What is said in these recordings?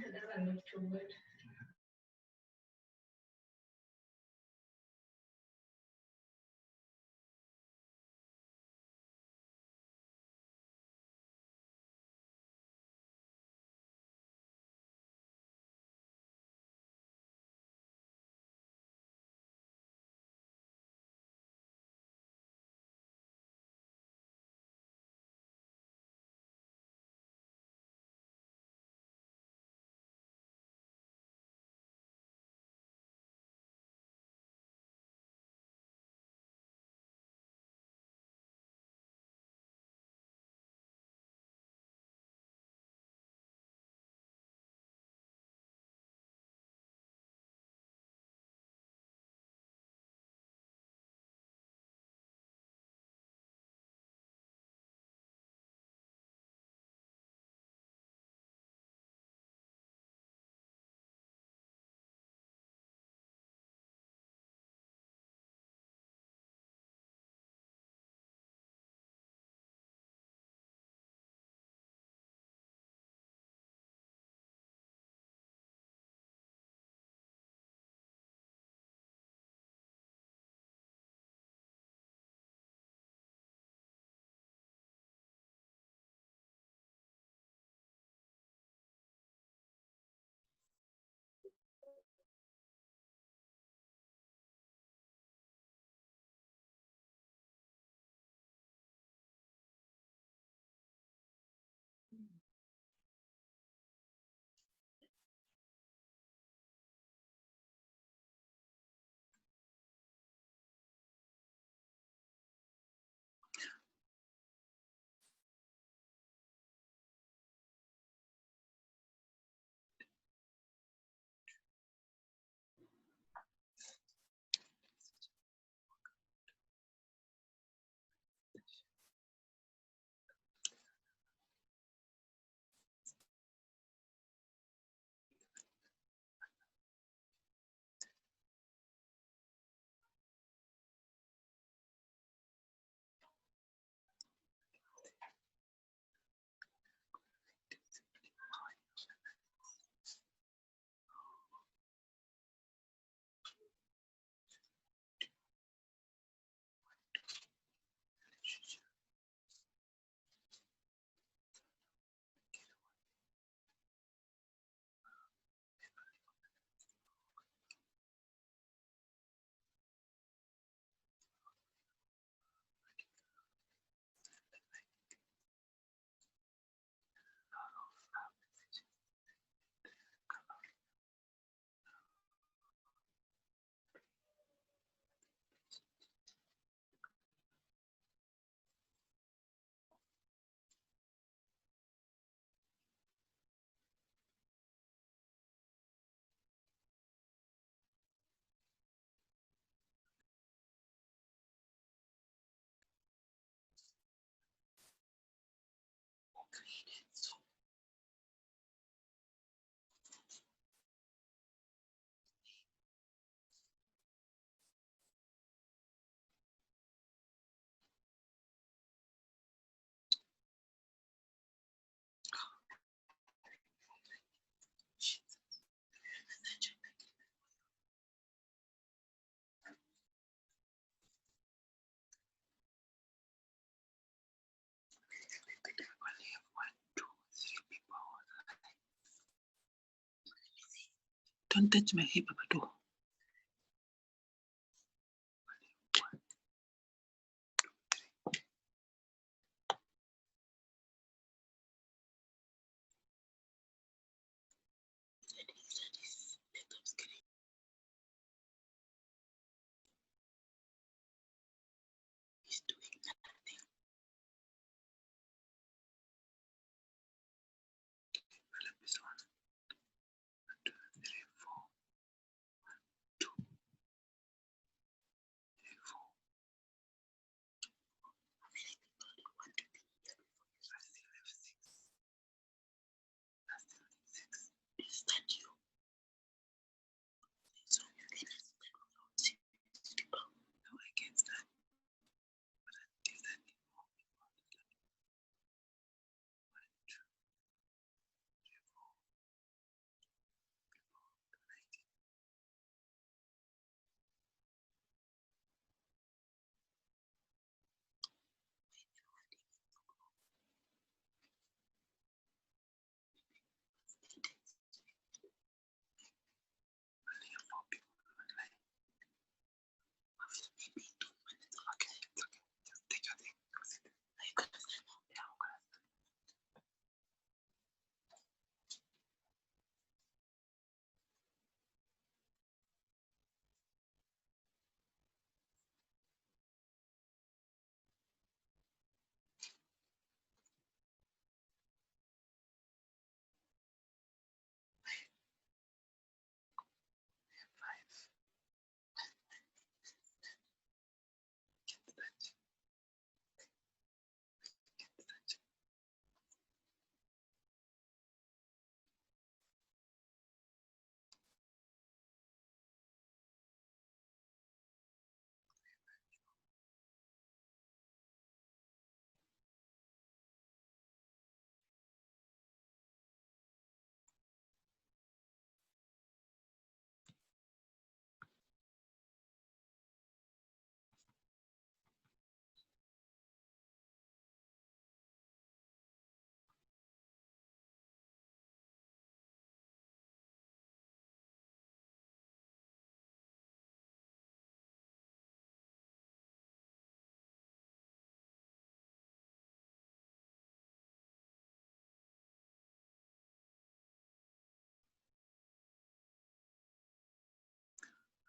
doesn't look too good. Don't touch my hip, Papa. He's doing nothing. 1, 2, 3, 4. 1,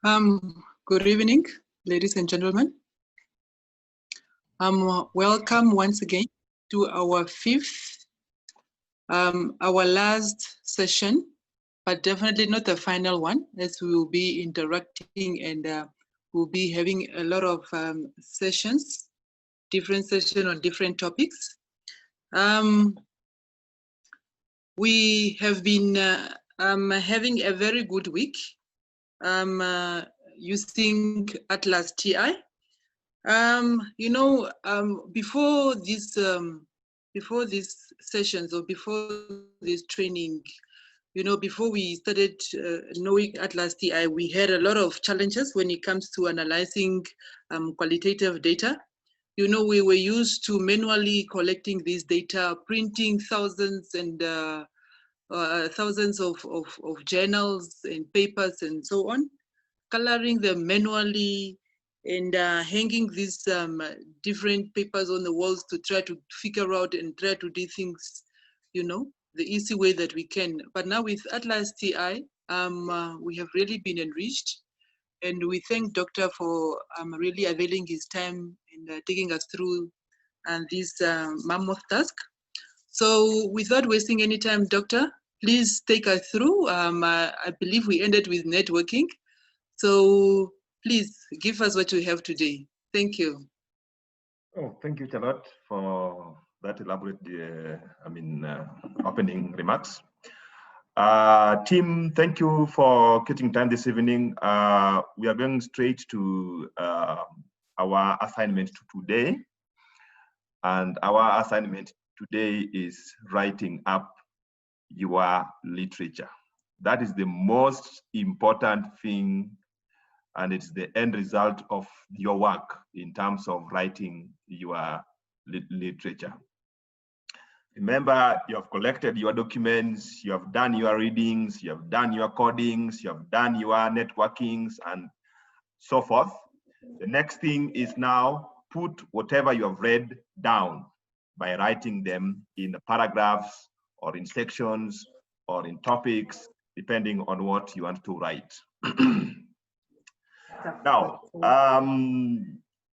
Good evening, ladies and gentlemen. Welcome once again to our fifth, our last session, but definitely not the final one, as we will be interacting and we'll be having a lot of sessions, different sessions on different topics. We have been having a very good week using Atlas TI. Before these sessions or before this training, before we started knowing Atlas TI, we had a lot of challenges when it comes to analyzing qualitative data. We were used to manually collecting this data, printing thousands and thousands of journals and papers and so on, coloring them manually, and hanging these different papers on the walls to try to figure out and try to do things, the easy way that we can. But now with Atlas TI, we have really been enriched, and we thank Doctor for really availing his time and taking us through this mammoth task. So without wasting any time, Doctor, please take us through. I believe we ended with networking. So please give us what you have today. Thank you. Oh, thank you, Charlotte, for that elaborate, opening remarks. Team, thank you for getting time this evening. We are going straight to our assignment today. And our assignment today is writing up your literature. That is the most important thing, and it's the end result of your work in terms of writing your literature. Remember, you have collected your documents, you have done your readings, you have done your codings, you have done your networkings, and so forth. The next thing is now put whatever you have read down by writing them in paragraphs or in sections or in topics, depending on what you want to write. Now,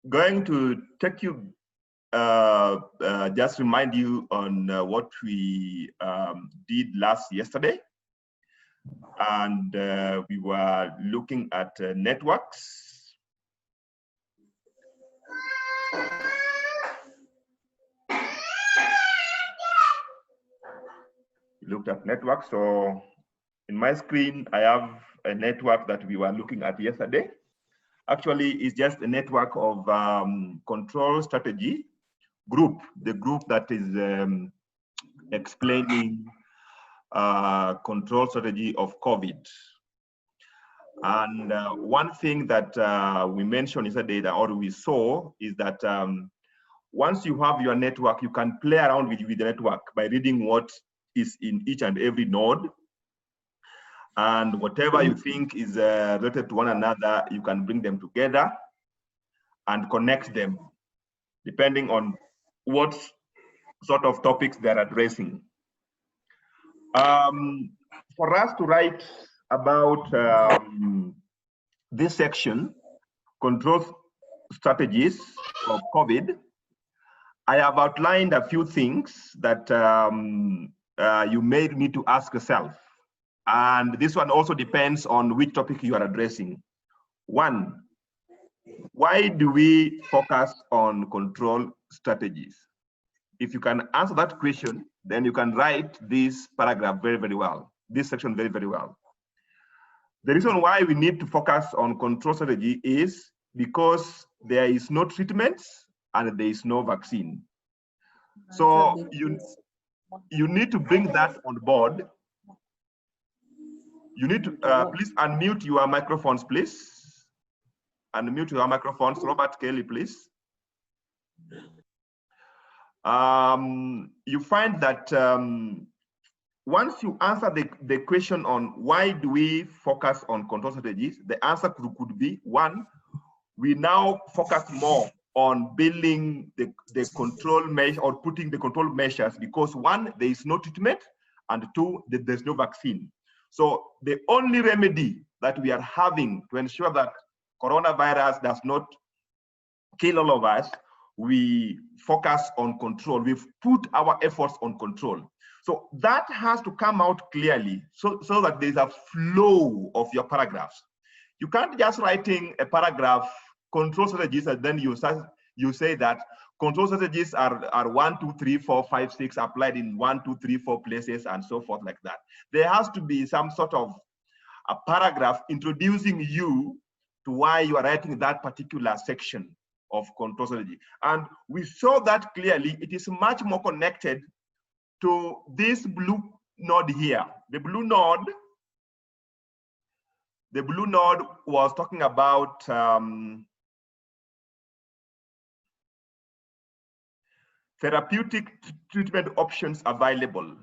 going to take you, just remind you on what we did yesterday. And we were looking at networks. We looked at networks. So in my screen, I have a network that we were looking at yesterday. Actually, it's just a network of control strategy group, the group that is explaining control strategy of COVID. And one thing that we mentioned yesterday that or we saw is that once you have your network, you can play around with the network by reading what is in each and every node. And whatever you think is related to one another, you can bring them together and connect them, depending on what sort of topics they're addressing. For us to write about this section, control strategies of COVID, I have outlined a few things that you may need to ask yourself. And this one also depends on which topic you are addressing. One, why do we focus on control strategies? If you can answer that question, then you can write this paragraph very, very well, this section very, very well. The reason why we need to focus on control strategy is because there is no treatment and there is no vaccine. So you need to bring that on board. You need to please unmute your microphones, please. Unmute your microphones. Robert Kelly, please. You find that once you answer the question on why do we focus on control strategies, the answer could be, one, we now focus more on building the control measure or putting the control measures because one, there is no treatment, and two, there's no vaccine. So the only remedy that we are having to ensure that coronavirus does not kill all of us, we focus on control. We've put our efforts on control. So that has to come out clearly so that there's a flow of your paragraphs. You can't just writing a paragraph, control strategies, and then you say that control strategies are 1, 2, 3, 4, 5, 6 applied in 1, 2, 3, 4 places and so forth like that. There has to be some sort of a paragraph introducing you to why you are writing that particular section of control strategy. And we saw that clearly. It is much more connected to this blue node here. The blue node was talking about therapeutic treatment options available.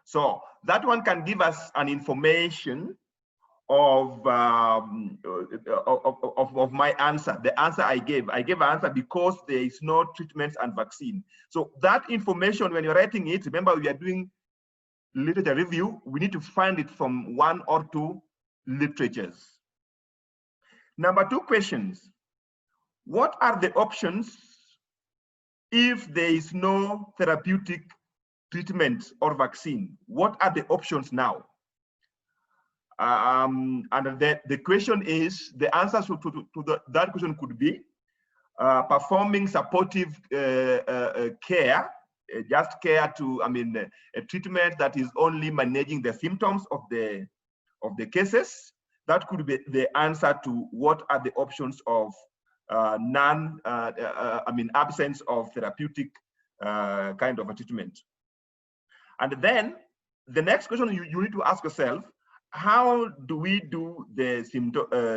So that one can give us an information of my answer, the answer I gave. I gave an answer because there is no treatments and vaccine. So that information, when you're writing it, remember we are doing literature review, we need to find it from 1 or 2 literatures. Number 2 questions. What are the options if there is no therapeutic treatment or vaccine? What are the options now? And the question is, the answer to that question could be performing supportive care, just care to, a treatment that is only managing the symptoms of the cases. That could be the answer to what are the options of absence of therapeutic kind of a treatment. And then the next question you need to ask yourself, how do we do the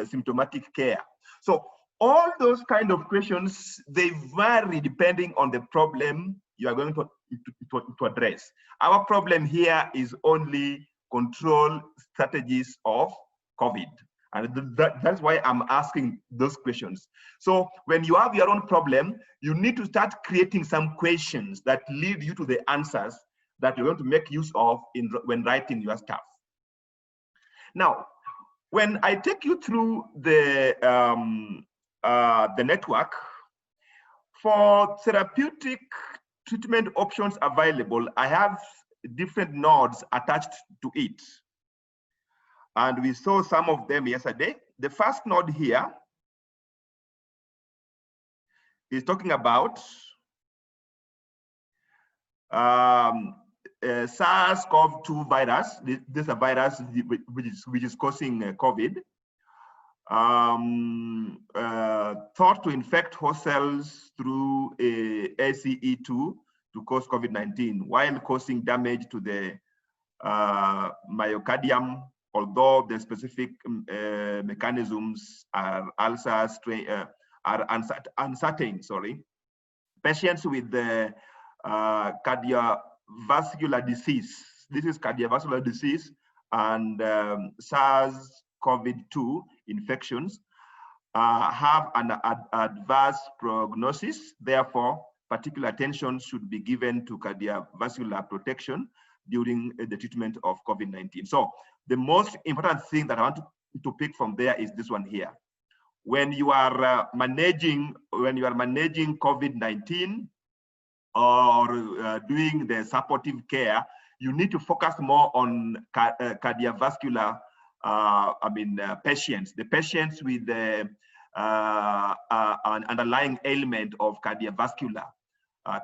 symptomatic care? So all those kind of questions, they vary depending on the problem you are going to address. Our problem here is only control strategies of COVID. And that's why I'm asking those questions. So when you have your own problem, you need to start creating some questions that lead you to the answers that you're going to make use of when writing your stuff. Now, when I take you through the network, for therapeutic treatment options available, I have different nodes attached to it. And we saw some of them yesterday. The first node here is talking about SARS-CoV-2 virus. This is a virus which is causing COVID. Thought to infect host cells through ACE2 to cause COVID-19, while causing damage to the myocardium, although the specific mechanisms are uncertain. Patients with the cardiovascular disease. This is cardiovascular disease and SARS-CoV-2 infections have an adverse prognosis. Therefore, particular attention should be given to cardiovascular protection during the treatment of COVID-19. So the most important thing that I want to pick from there is this one here. When you are managing COVID-19 or doing the supportive care, you need to focus more on cardiovascular patients, the patients with the an underlying ailment of cardiovascular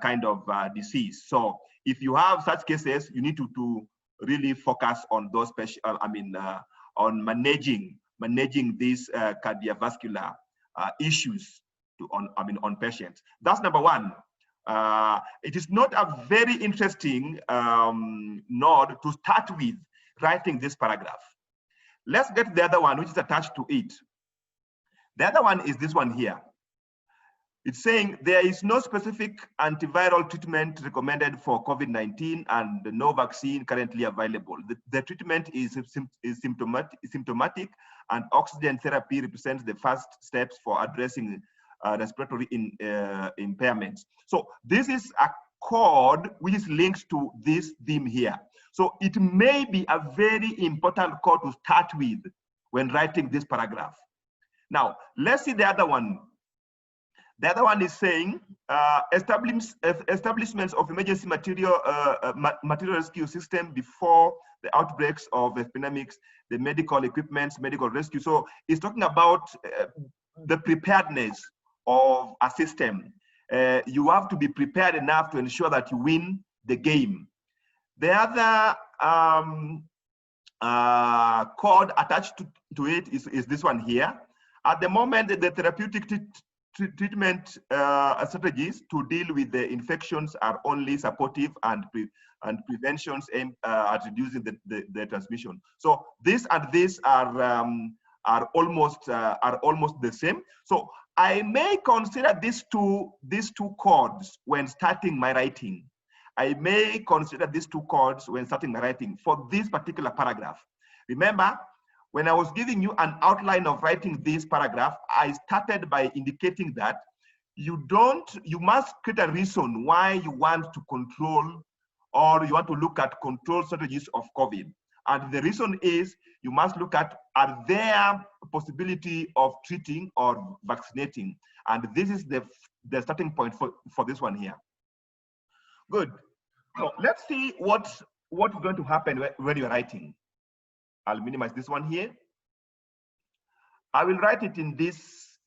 kind of disease. So if you have such cases, you need to really focus on those patients, on managing these cardiovascular issues on patients. That's number one. It is not a very interesting node to start with writing this paragraph. Let's get the other one, which is attached to it. The other one is this one here. It's saying there is no specific antiviral treatment recommended for COVID-19 and no vaccine currently available. The treatment is symptomatic, and oxygen therapy represents the first steps for addressing respiratory impairments. So this is code which is linked to this theme here. So it may be a very important code to start with when writing this paragraph. Now, let's see the other one. The other one is saying establishments of emergency material rescue system before the outbreaks of epidemics, the medical equipment, medical rescue. So it's talking about the preparedness of a system. You have to be prepared enough to ensure that you win the game. The other code attached to it is this one here. At the moment, the therapeutic treatment strategies to deal with the infections are only supportive and preventions aimed at reducing the transmission. So this and this are almost the same. So I may consider these two codes when starting my writing. I may consider these two codes when starting my writing for this particular paragraph. Remember, when I was giving you an outline of writing this paragraph, I started by indicating that you must create a reason why you want to control or you want to look at control strategies of COVID. And the reason is you must look at, are there possibility of treating or vaccinating? And this is the starting point for this one here. Good. So let's see what's going to happen when you're writing. I'll minimize this one here. I will write it in this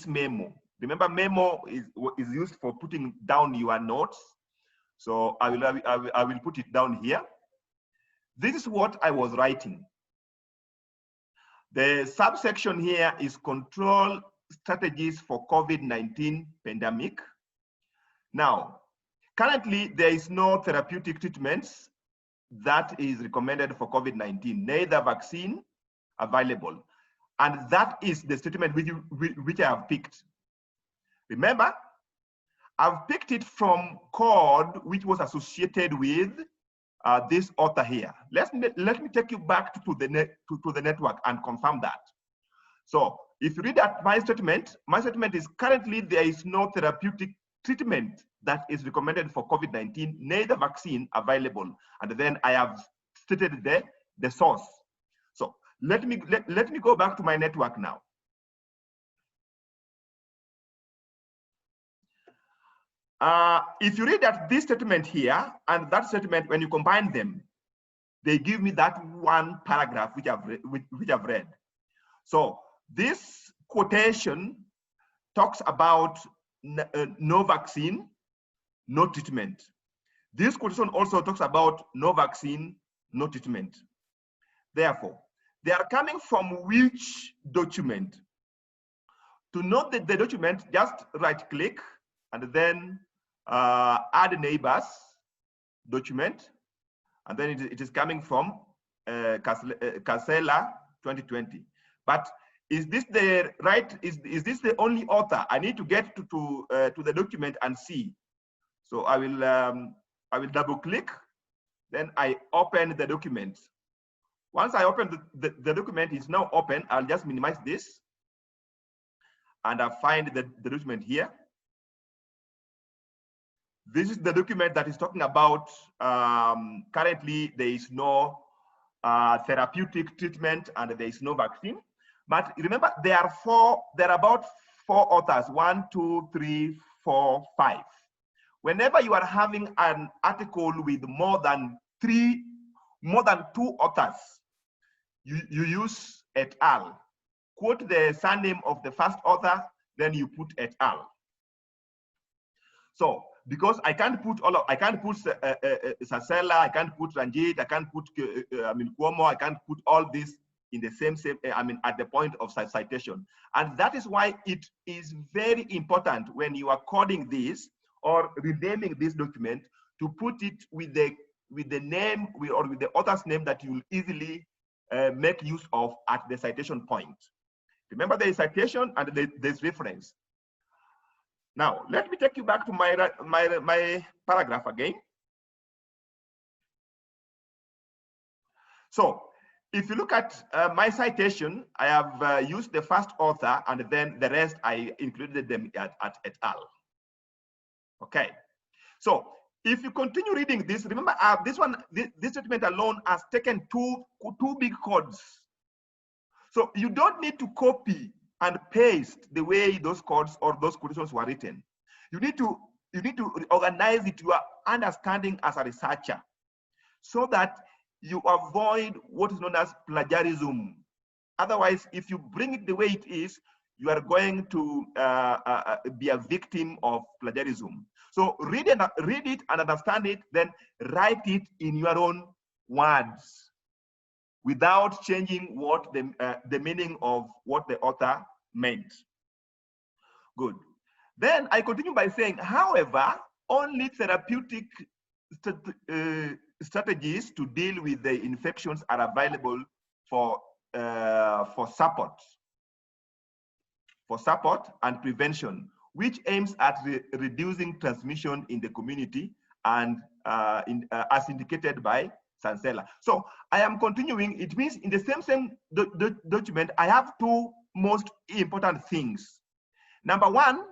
memo. Remember, memo is used for putting down your notes. So I will put it down here. This is what I was writing. The subsection here is control strategies for COVID-19 pandemic. Now, currently there is no therapeutic treatments that is recommended for COVID-19, neither vaccine available. And that is the statement which I have picked. Remember, I've picked it from code which was associated with this author here. Let me take you back to the network and confirm that. So if you read that my statement is currently there is no therapeutic treatment that is recommended for COVID-19, neither vaccine available. And then I have stated the source. So let me go back to my network now. If you read that this statement here and that statement, when you combine them, they give me that one paragraph which I've read. So this quotation talks about no vaccine, no treatment. This quotation also talks about no vaccine, no treatment. Therefore, they are coming from which document? To note that the document, just right click and then add neighbors document, and then it is coming from Casella 2020. But is this the right? Is this the only author? I need to get to the document and see. So I will double click, then I open the document. Once I open the document is now open, I'll just minimize this and I find the document here. This is the document that is talking about currently there is no therapeutic treatment and there is no vaccine. But remember, there are about four authors, 1, 2, 3, 4, 5. Whenever you are having an article with more than 2 authors, you use et al. Quote the surname of the first author, then you put et al. So because I can't put Sasela, I can't put Ranjit, I can't put Cuomo, I can't put all this in the same at the point of citation. And that is why it is very important when you are coding this or renaming this document to put it with the name or with the author's name that you will easily make use of at the citation point. Remember, there is citation and there's reference. Now, let me take you back to my paragraph again. So, if you look at my citation, I have used the first author and then the rest I included them at et al. Okay. So, if you continue reading this, remember this statement alone has taken two big codes. So you don't need to copy and paste the way those codes or those quotations were written. You need to organize it to your understanding as a researcher, so that you avoid what is known as plagiarism. Otherwise, if you bring it the way it is, you are going to be a victim of plagiarism. So read it and understand it, then write it in your own words without changing what the meaning of what the author meant. Good. Then I continue by saying, however, only therapeutic strategies to deal with the infections are available for support and prevention, which aims at reducing transmission in the community and as indicated by Sansella. So I am continuing. It means in the same document, I have two most important things. Number one,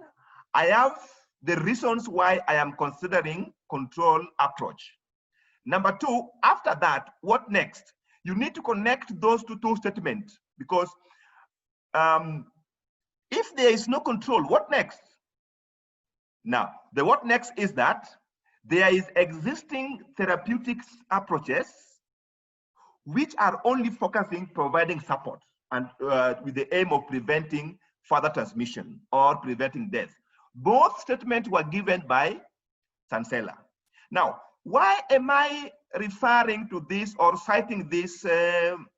I have the reasons why I am considering control approach. Number two, after that, what next? You need to connect those two statements, because if there is no control, what next? Now, the what next is that there is existing therapeutic approaches which are only focusing providing support and with the aim of preventing further transmission or preventing death. Both statements were given by Sansella. Now, why am I referring to this or citing this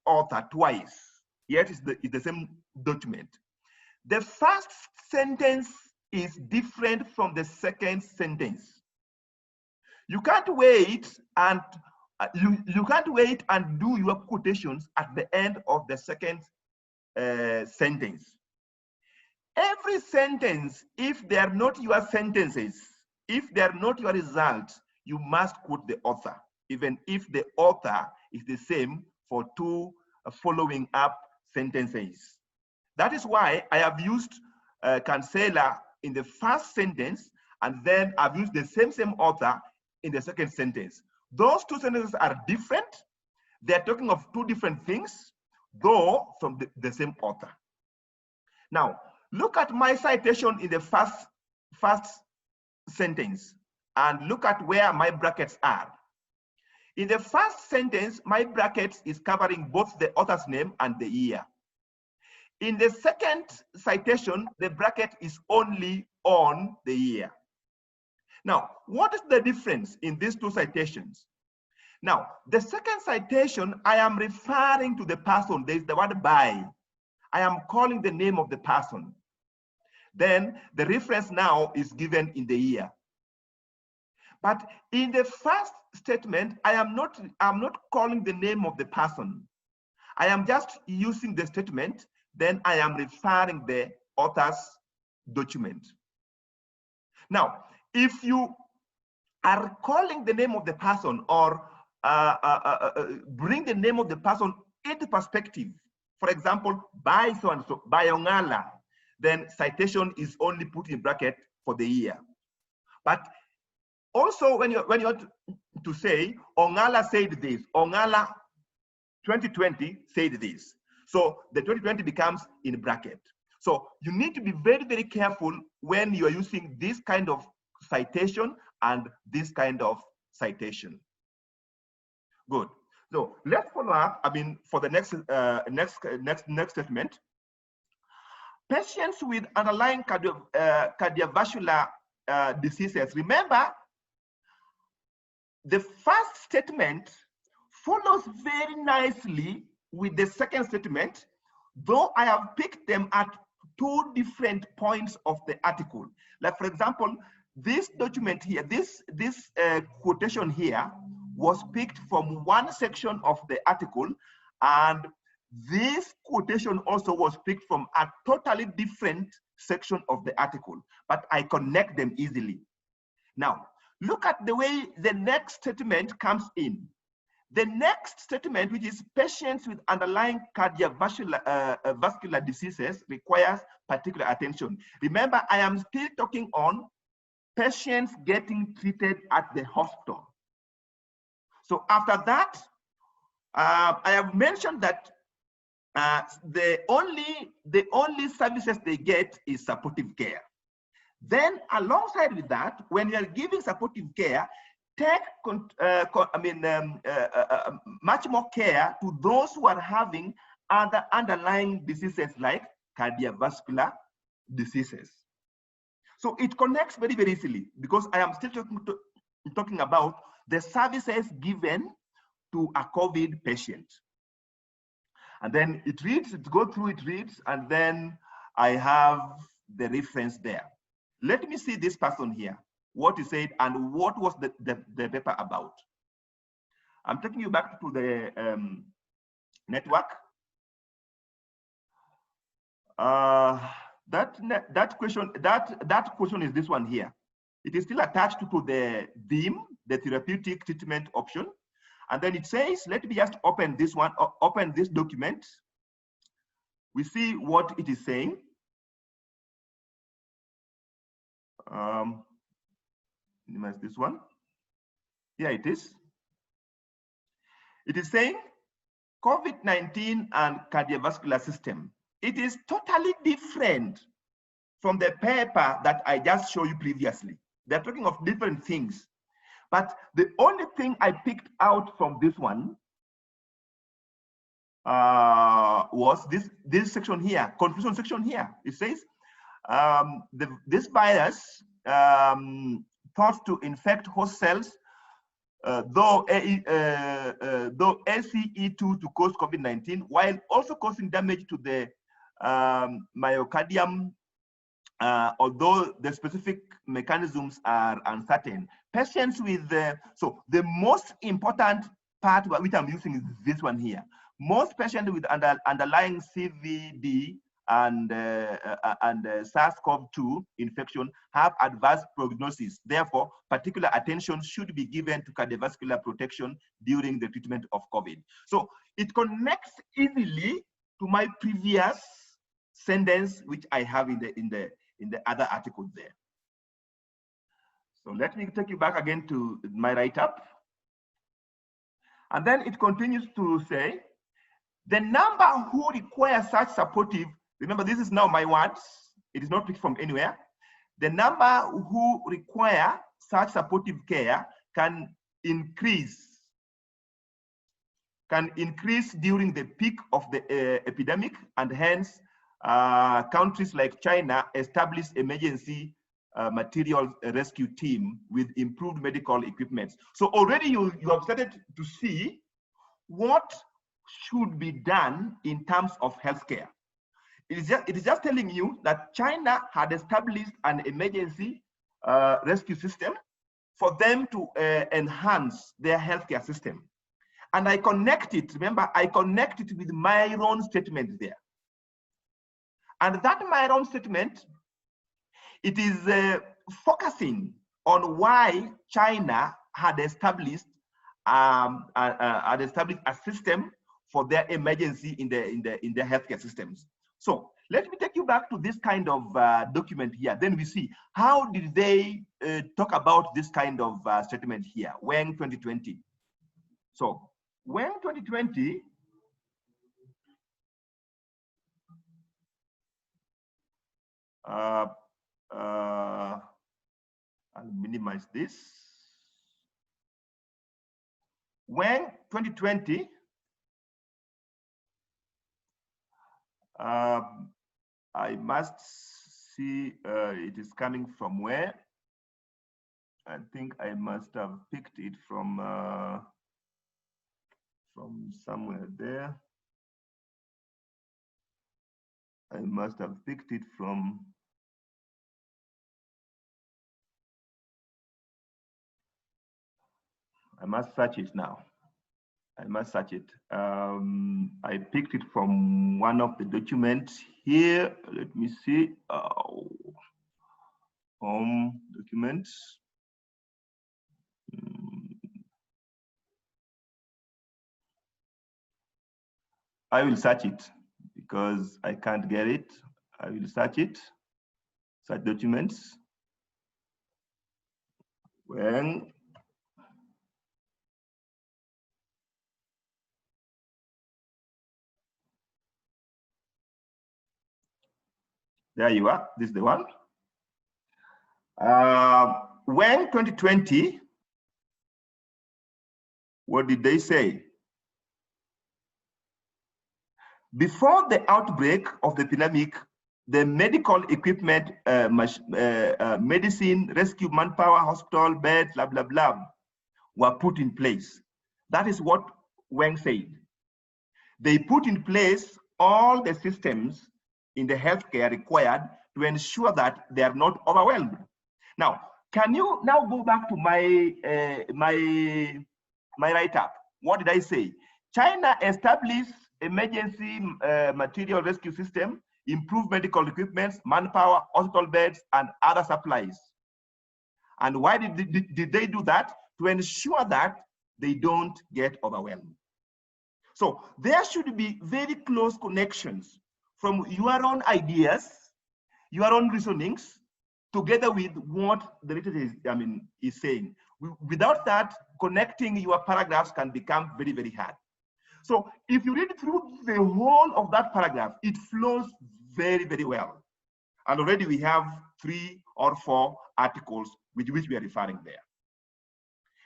author twice? Yet it's the same document. The first sentence is different from the second sentence. You can't wait and you can't wait and do your quotations at the end of the second sentence. Every sentence, if they are not your sentences, if they are not your results, you must quote the author, even if the author is the same for two following up sentences. That is why I have used Sansella in the first sentence, and then I've used the same author in the second sentence. Those two sentences are different. They're talking of two different things, though from the same author. Now, look at my citation in the first sentence and look at where my brackets are. In the first sentence, my brackets is covering both the author's name and the year. In the second citation, the bracket is only on the year. Now, what is the difference in these two citations? Now, the second citation, I am referring to the person. There's the word by. I am calling the name of the person. Then the reference now is given in the year. But in the first statement, I'm not calling the name of the person. I am just using the statement, then I am referring the author's document. Now, if you are calling the name of the person or bring the name of the person into perspective, for example, by so and so, by Ong'ala, then citation is only put in bracket for the year. But also when you want to say Ong'ala said this, Ong'ala 2020 said this. So the 2020 becomes in bracket. So you need to be very, very careful when you are using this kind of citation and this kind of citation. Good. So let's follow up. I mean, for the next statement. Patients with underlying cardiovascular diseases. Remember, the first statement follows very nicely with the second statement, though I have picked them at two different points of the article. Like, for example, this document here, this quotation here was picked from one section of the article, and this quotation also was picked from a totally different section of the article, but I connect them easily. Now, look at the way the next statement comes in. The next statement, which is patients with underlying cardiovascular vascular diseases requires particular attention. Remember, I am still talking on patients getting treated at the hospital. So after that, I have mentioned that the only services they get is supportive care. Then alongside with that, when you're giving supportive care, take much more care to those who are having other underlying diseases like cardiovascular diseases. So it connects very, very easily, because I am still talking about the services given to a COVID patient. And then it reads, it goes through, it reads, and then I have the reference there. Let me see this person here, what he said and what was the paper about. I'm taking you back to the network. That question is this one here. It is still attached to the theme, the therapeutic treatment option. And then it says, let me just open this one, open this document. We see what it is saying. Minimize this one. Here it is. It is saying COVID-19 and cardiovascular system. It is totally different from the paper that I just showed you previously. They're talking of different things. But the only thing I picked out from this one was this section here, conclusion section here. It says, this virus thought to infect host cells, though ACE2 to cause COVID-19, while also causing damage to the myocardium, although the specific mechanisms are uncertain. Patients with, so the most important part which I'm using is this one here. Most patients with underlying CVD and SARS-CoV-2 infection have adverse prognosis. Therefore, particular attention should be given to cardiovascular protection during the treatment of COVID. So it connects easily to my previous sentence, which I have in the other articles there. So let me take you back again to my write-up. And then it continues to say, the number who require such supportive, remember this is now my words, it is not picked from anywhere. The number who require such supportive care can increase during the peak of the epidemic, and hence countries like China establish emergency material rescue team with improved medical equipment. So already you have started to see what should be done in terms of healthcare. It is just telling you that China had established an emergency rescue system for them to enhance their healthcare system. And I connect it, remember, I connect it with my own statement there. And that my own statement, it is focusing on why China had established a system for their emergency in the healthcare systems. So let me take you back to this kind of document here. Then we see how did they talk about this kind of statement here, when 2020. So when 2020, I'll minimize this. When 2020, I must see it is coming from where. I think I must have picked it from somewhere there. I must have picked it from. I must search it now. I must search it. I picked it from one of the documents here. Let me see. Home documents. I will search it because I can't get it. I will search it. Search documents. When there you are, this is the one. When 2020, what did they say? Before the outbreak of the pandemic, the medical equipment, medicine, rescue manpower, hospital beds, blah, blah, blah, were put in place. That is what Wang said. They put in place all the systems in the healthcare required to ensure that they are not overwhelmed. Now, can you now go back to my my write-up? What did I say? China established emergency material rescue system, improved medical equipment, manpower, hospital beds, and other supplies. And why did they do that? To ensure that they don't get overwhelmed. So there should be very close connections from your own ideas, your own reasonings, together with what the literature is saying. Without that, connecting your paragraphs can become very, very hard. So if you read through the whole of that paragraph, it flows very, very well. And already we have 3 or 4 articles with which we are referring there.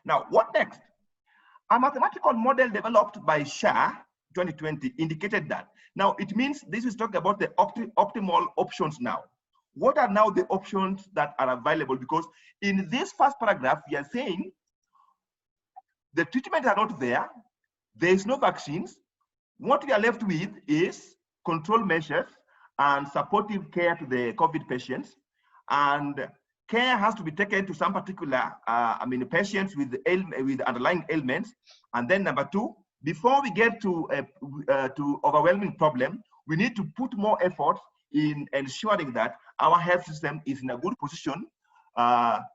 Now, what next? A mathematical model developed by Shah 2020 indicated that. Now, it means this is talking about the optimal options now. What are now the options that are available? Because in this first paragraph, we are saying the treatments are not there. There is no vaccines. What we are left with is control measures and supportive care to the COVID patients. And care has to be taken to some particular, patients with underlying ailments. And then number 2, before we get to overwhelming problem, we need to put more effort in ensuring that our health system is in a good position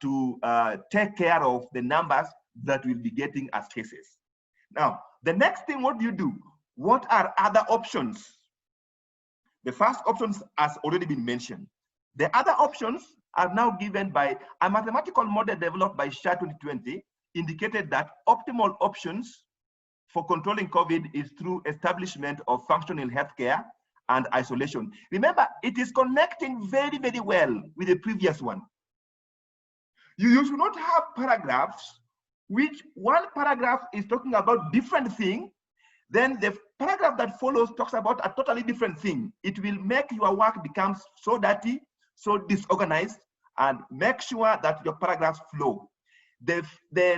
to take care of the numbers that we'll be getting as cases. Now, the next thing, what do you do? What are other options? The first options has already been mentioned. The other options are now given by a mathematical model developed by Shah 2020, indicated that optimal options for controlling COVID is through establishment of functional healthcare and isolation. Remember, it is connecting very, very well with the previous one. You should not have paragraphs which one paragraph is talking about different thing, then the paragraph that follows talks about a totally different thing. It will make your work become so dirty, so disorganized, and make sure that your paragraphs flow. The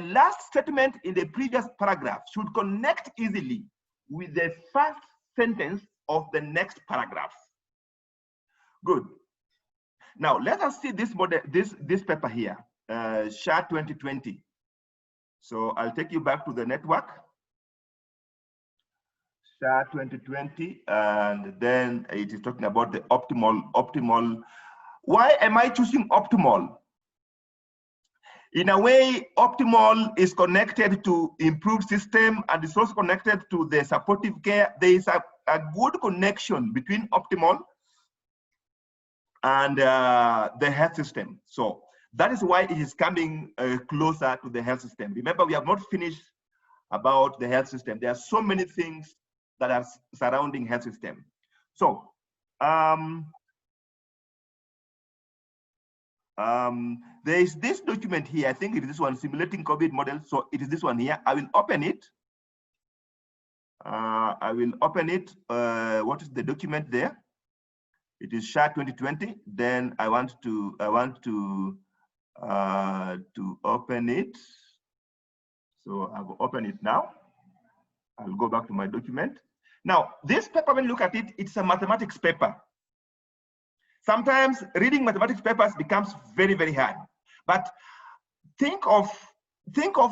last statement in the previous paragraph should connect easily with the first sentence of the next paragraph. Good. Now let us see this model, this paper here, Shah 2020. So I'll take you back to the network, Shah 2020, and then it is talking about the optimal. Why am I choosing optimal? In a way, optimal is connected to improved system and it's also connected to the supportive care. There is a good connection between optimal and the health system. So that is why it is coming closer to the health system. Remember, we have not finished about the health system. There are so many things that are surrounding health system. So there is this document here. I think it is this one, simulating COVID model. So it is this one here. I will open it. What is the document there? It is Shah 2020. Then I want to open it. So I will open it now. I'll go back to my document. Now, this paper, when you look at it, it's a mathematics paper. Sometimes reading mathematics papers becomes very, very hard. But think of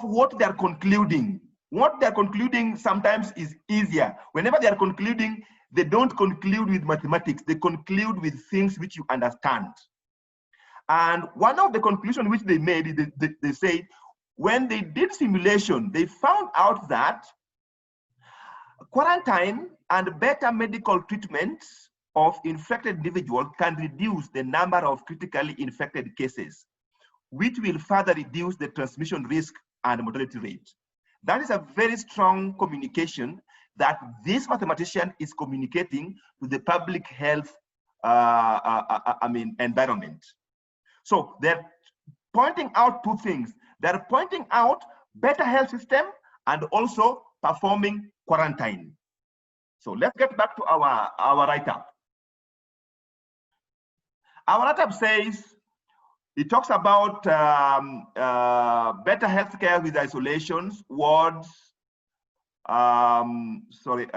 what they are concluding. What they are concluding sometimes is easier. Whenever they are concluding, they don't conclude with mathematics. They conclude with things which you understand. And one of the conclusions which they made, they said, when they did simulation, they found out that quarantine and better medical treatment of infected individuals can reduce the number of critically infected cases. which will further reduce the transmission risk and mortality rate. That is a very strong communication that this mathematician is communicating to the public health environment. So they're pointing out two things. They're pointing out better health system and also performing quarantine. So let's get back to our write-up. Our write-up says, it talks about better healthcare with isolations, wards. I'm talking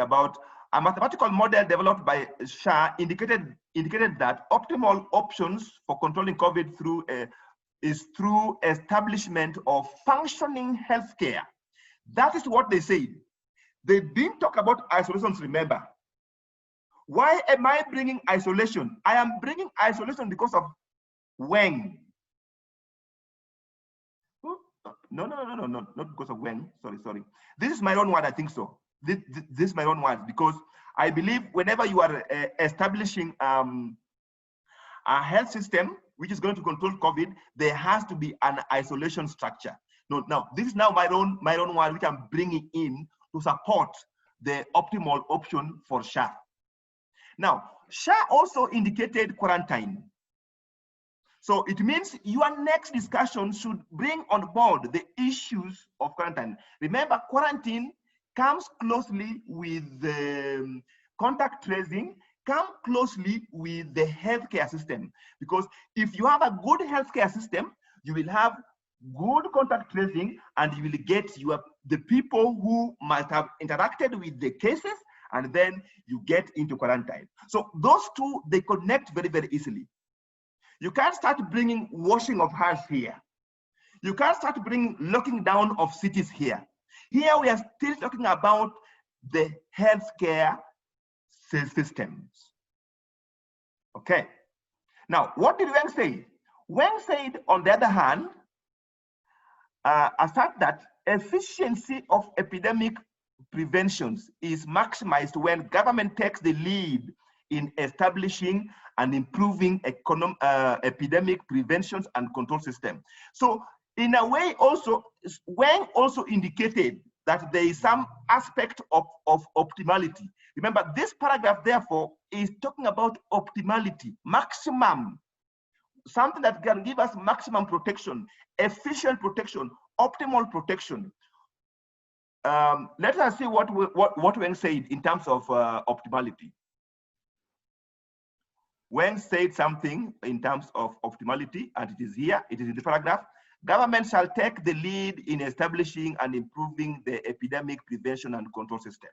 about a mathematical model developed by SHA indicated that optimal options for controlling COVID is through establishment of functioning healthcare. That is what they say. They didn't talk about isolations, remember. Why am I bringing isolation? I am bringing isolation because of when. No, not because of when. Sorry. This is my own word, I think so. This is my own word, because I believe whenever you are establishing a health system which is going to control COVID, there has to be an isolation structure. No, now this is now my own word which I'm bringing in to support the optimal option for SHA. Now, SHA also indicated quarantine. So it means your next discussion should bring on board the issues of quarantine. Remember, quarantine comes closely with the contact tracing, come closely with the healthcare system. Because if you have a good healthcare system, you will have good contact tracing, and you will get the people who might have interacted with the cases, and then you get into quarantine. So those two, they connect very, very easily. You can't start bringing washing of hands here. You can't start bringing locking down of cities here. Here we are still talking about the healthcare systems. Okay. Now, what did Wang say? Wang said, on the other hand, assert that efficiency of epidemic preventions is maximized when government takes the lead in establishing and improving epidemic preventions and control system. So in a way also, Wang also indicated that there is some aspect of optimality. Remember, this paragraph therefore is talking about optimality, maximum, something that can give us maximum protection, efficient protection, optimal protection. Let us see what Wang said in terms of optimality. Wang said something in terms of optimality, and it is here, it is in the paragraph. Government shall take the lead in establishing and improving the epidemic prevention and control system.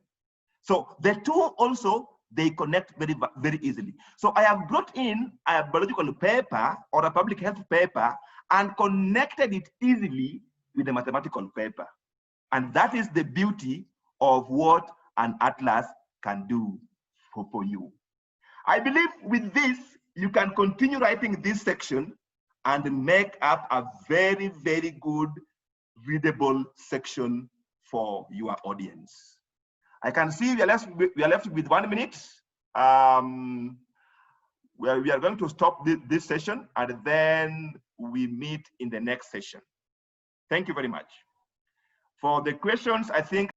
So the two also, they connect very, very easily. So I have brought in a biological paper or a public health paper and connected it easily with a mathematical paper. And that is the beauty of what an atlas can do for you. I believe with this, you can continue writing this section and make up a very, very good readable section for your audience. I can see we are left with 1 minute. We are going to stop this session, and then we meet in the next session. Thank you very much. For the questions, I think